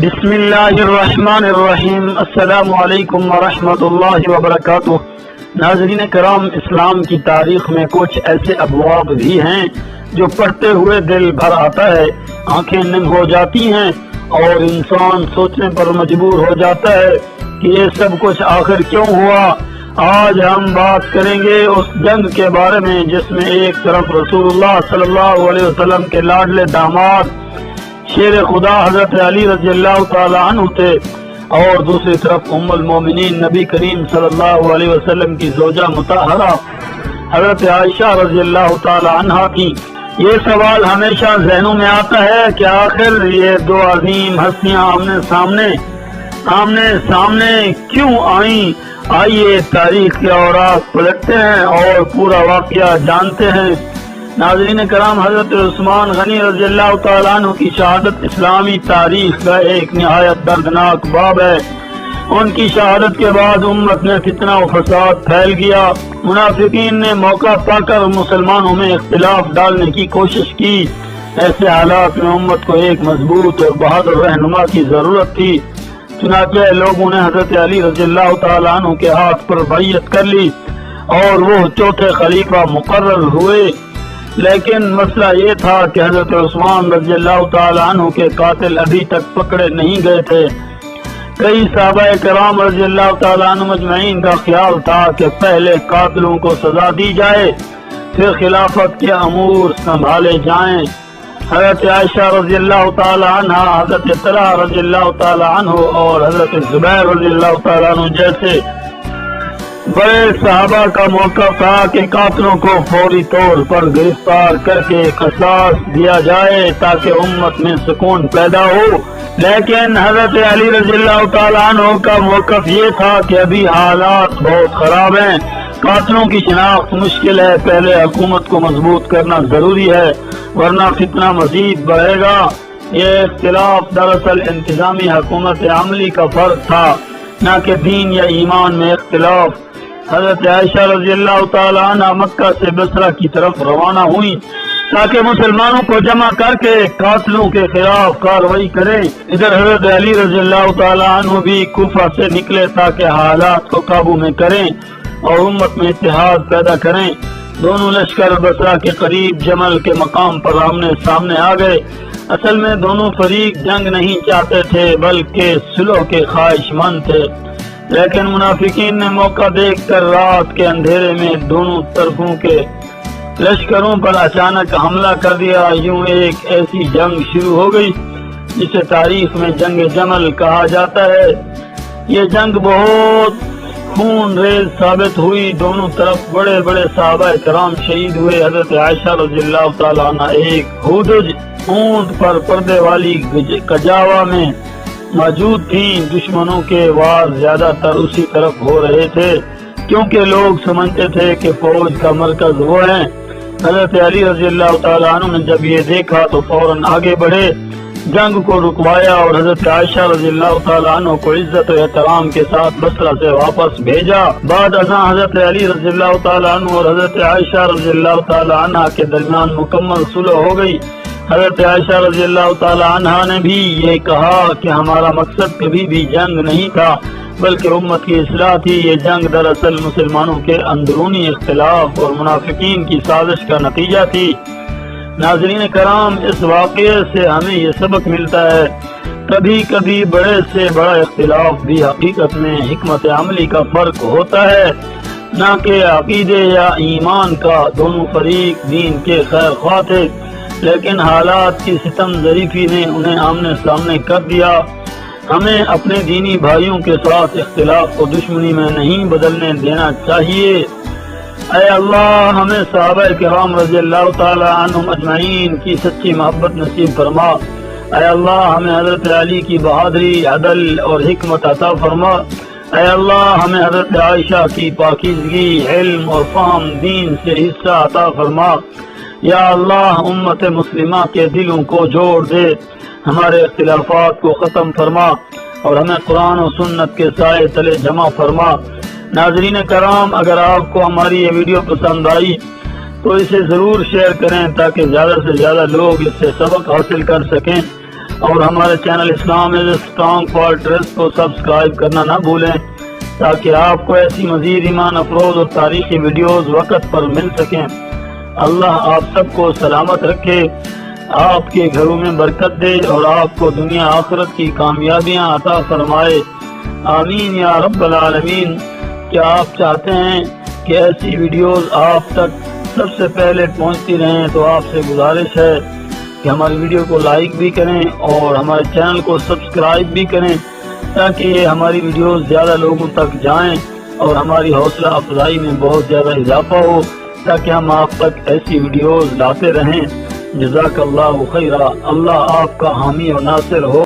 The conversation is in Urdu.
بسم اللہ الرحمن الرحیم۔ السلام علیکم ورحمۃ اللہ وبرکاتہ۔ ناظرین کرام، اسلام کی تاریخ میں کچھ ایسے ابواب بھی ہیں جو پڑھتے ہوئے دل بھر آتا ہے، آنکھیں نم ہو جاتی ہیں اور انسان سوچنے پر مجبور ہو جاتا ہے کہ یہ سب کچھ آخر کیوں ہوا۔ آج ہم بات کریں گے اس جنگ کے بارے میں جس میں ایک طرف رسول اللہ صلی اللہ علیہ وسلم کے لاڈلے داماد شیر خدا حضرت علی رضی اللہ تعالی عنہ تھے اور دوسری طرف ام المومنین نبی کریم صلی اللہ علیہ وسلم کی زوجہ مطہرہ حضرت عائشہ رضی اللہ تعالی عنہا تھی۔ یہ سوال ہمیشہ ذہنوں میں آتا ہے کہ آخر یہ دو عظیم ہستیاں آمنے سامنے کیوں آئیں۔ آئیے تاریخ کے اوراق پلٹتے ہیں اور پورا واقعہ جانتے ہیں۔ ناظرین کرام، حضرت عثمان غنی رضی اللہ تعالیٰ عنہ کی شہادت اسلامی تاریخ کا ایک نہایت دردناک باب ہے۔ ان کی شہادت کے بعد امت میں فتنہ و فساد پھیل گیا۔ منافقین نے موقع پا کر مسلمانوں میں اختلاف ڈالنے کی کوشش کی۔ ایسے حالات میں امت کو ایک مضبوط اور بہادر رہنما کی ضرورت تھی، چنانچہ لوگوں نے حضرت علی رضی اللہ تعالیٰ عنہ کے ہاتھ پر بیعت کر لی اور وہ چوتھے خلیفہ مقرر ہوئے۔ لیکن مسئلہ یہ تھا کہ حضرت عثمان رضی اللہ تعالیٰ عنہ کے قاتل ابھی تک پکڑے نہیں گئے تھے۔ کئی صحابہ کرام رضی اللہ تعالیٰ عنہ مجمعین کا خیال تھا کہ پہلے قاتلوں کو سزا دی جائے، پھر خلافت کے امور سنبھالے جائیں۔ حضرت عائشہ رضی اللہ تعالیٰ عنہ، حضرت طلحہ رضی اللہ تعالیٰ عنہ اور حضرت زبیر رضی اللہ تعالیٰ عنہ جیسے بڑے صحابہ کا موقف تھا کہ قاتلوں کو فوری طور پر گرفتار کر کے قصاص دیا جائے تاکہ امت میں سکون پیدا ہو۔ لیکن حضرت علی رضی اللہ تعالیٰ عنہ کا موقف یہ تھا کہ ابھی حالات بہت خراب ہیں، قاتلوں کی شناخت مشکل ہے، پہلے حکومت کو مضبوط کرنا ضروری ہے ورنہ فتنہ مزید بڑھے گا۔ یہ اختلاف دراصل انتظامی حکومت عملی کا فرق تھا، نہ کہ دین یا ایمان میں اختلاف۔ حضرت عائشہ رضی اللہ تعالی عنہ مکہ سے بصرہ کی طرف روانہ ہوئی تاکہ مسلمانوں کو جمع کر کے قاتلوں کے خلاف کارروائی کریں۔ ادھر حضرت علی رضی اللہ تعالی عنہ بھی کوفہ سے نکلے تاکہ حالات کو قابو میں کریں اور امت میں اتحاد پیدا کریں۔ دونوں لشکر بصرہ کے قریب جمل کے مقام پر آمنے سامنے آ گئے۔ اصل میں دونوں فریق جنگ نہیں چاہتے تھے بلکہ صلح کے خواہش مند تھے، لیکن منافقین نے موقع دیکھ کر رات کے اندھیرے میں دونوں طرفوں کے لشکروں پر اچانک حملہ کر دیا۔ یوں ایک ایسی جنگ شروع ہو گئی جسے تاریخ میں جنگ جمل کہا جاتا ہے۔ یہ جنگ بہت خون ریز ثابت ہوئی، دونوں طرف بڑے بڑے صحابہ کرام شہید ہوئے۔ حضرت عائشہ رضی اللہ تعالیٰ عنہ ایک ہودج اونٹ پر پردے والی کجاوا میں موجود تھیں۔ دشمنوں کے وار زیادہ تر اسی طرف ہو رہے تھے کیونکہ لوگ سمجھتے تھے کہ فوج کا مرکز وہ ہے۔ حضرت علی رضی اللہ تعالیٰ عنہ نے جب یہ دیکھا تو فوراً آگے بڑھے، جنگ کو رکوایا اور حضرت عائشہ رضی اللہ تعالیٰ عنہ کو عزت و احترام کے ساتھ بصرہ سے واپس بھیجا۔ بعد ازاں حضرت علی رضی اللہ تعالیٰ عنہ اور حضرت عائشہ رضی اللہ تعالیٰ عنہ کے درمیان مکمل صلح ہو گئی۔ حضرت عائشہ رضی اللہ تعالی عنہ نے بھی یہ کہا کہ ہمارا مقصد کبھی بھی جنگ نہیں تھا بلکہ امت کی اصلاح تھی۔ یہ جنگ دراصل مسلمانوں کے اندرونی اختلاف اور منافقین کی سازش کا نتیجہ تھی۔ ناظرین کرام، اس واقعے سے ہمیں یہ سبق ملتا ہے، کبھی کبھی بڑے سے بڑا اختلاف بھی حقیقت میں حکمت عملی کا فرق ہوتا ہے، نہ کہ عقیدے یا ایمان کا۔ دونوں فریق دین کے خیر خواہ تھے لیکن حالات کی ستم ظریفی نے انہیں آمنے سامنے کر دیا۔ ہمیں اپنے دینی بھائیوں کے ساتھ اختلاف کو دشمنی میں نہیں بدلنے دینا چاہیے۔ اے اللہ، ہمیں صحابہ کرام رضی اللہ تعالی عنہم اجمعین کی سچی محبت نصیب فرما۔ اے اللہ، ہمیں حضرت علی کی بہادری، عدل اور حکمت عطا فرما۔ اے اللہ، ہمیں حضرت عائشہ کی پاکیزگی، علم اور فہم دین سے حصہ عطا فرما۔ یا اللہ، امت مسلمہ کے دلوں کو جوڑ دے، ہمارے اختلافات کو ختم فرما اور ہمیں قرآن و سنت کے سائے تلے جمع فرما۔ ناظرین کرام، اگر آپ کو ہماری یہ ویڈیو پسند آئی تو اسے ضرور شیئر کریں تاکہ زیادہ سے زیادہ لوگ اس سے سبق حاصل کر سکیں۔ اور ہمارے channel Islam is strong fortress کو سبسکرائب کرنا نہ بھولیں تاکہ آپ کو ایسی مزید ایمان افروز اور تاریخی ویڈیوز وقت پر مل سکیں۔ اللہ آپ سب کو سلامت رکھے، آپ کے گھروں میں برکت دے اور آپ کو دنیا آخرت کی کامیابیاں عطا فرمائے، آمین یا رب العالمین۔ کیا آپ چاہتے ہیں کہ ایسی ویڈیوز آپ تک سب سے پہلے پہنچتی رہیں تو آپ سے گزارش ہے کہ ہماری ویڈیو کو لائک بھی کریں اور ہمارے چینل کو سبسکرائب بھی کریں تاکہ یہ ہماری ویڈیوز زیادہ لوگوں تک جائیں اور ہماری حوصلہ افزائی میں بہت زیادہ اضافہ ہو تاکہ ہم آپ تک ایسی ویڈیوز لاتے رہیں۔ جزاک اللہ خیرہ، اللہ آپ کا حامی و ناصر ہو۔